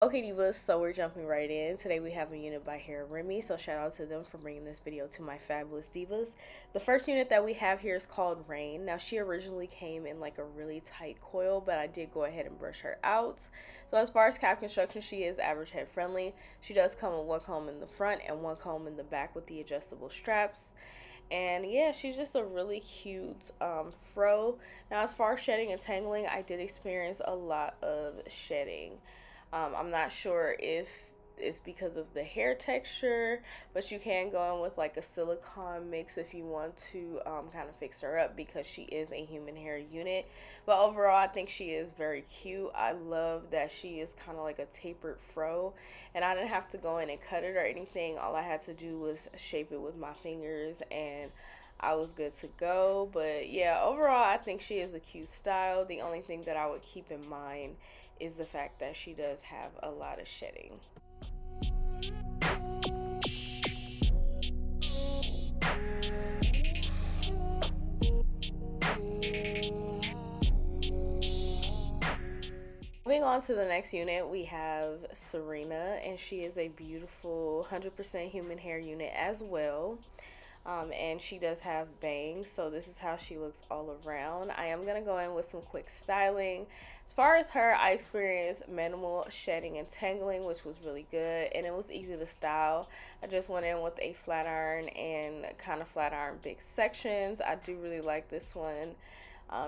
Okay, Divas, so we're jumping right in. Today we have a unit by Hera Remy, so shout out to them for bringing this video to my fabulous divas. The first unit that we have here is called Rain. Now, she originally came in like a really tight coil, but I did go ahead and brush her out. So as far as cap construction, she is average head friendly. She does come with one comb in the front and one comb in the back with the adjustable straps. And yeah, she's just a really cute fro. Now, as far as shedding and tangling, I did experience a lot of shedding. I'm not sure if it's because of the hair texture, but you can go in with like a silicone mix if you want to kind of fix her up, because she is a human hair unit. But overall, I think she is very cute. I love that she is kind of like a tapered fro, and I didn't have to go in and cut it or anything. All I had to do was shape it with my fingers, and I was good to go. But yeah, overall, I think she is a cute style. The only thing that I would keep in mind is the fact that she does have a lot of shedding. Moving on to the next unit, we have Serena, and she is a beautiful 100% human hair unit as well. And she does have bangs, so this is how she looks all around. I am going to go in with some quick styling. As far as her, I experienced minimal shedding and tangling, which was really good, and it was easy to style. I just went in with a flat iron and kind of flat iron big sections. I do really like this one.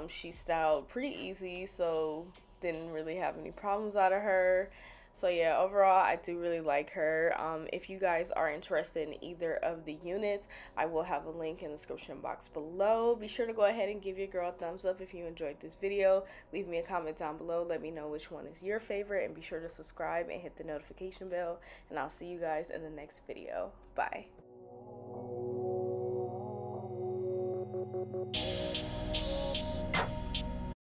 She styled pretty easy, so didn't really have any problems out of her. So yeah, overall, I do really like her. If you guys are interested in either of the units, I will have a link in the description box below. Be sure to go ahead and give your girl a thumbs up if you enjoyed this video. Leave me a comment down below. Let me know which one is your favorite, and be sure to subscribe and hit the notification bell. And I'll see you guys in the next video. Bye.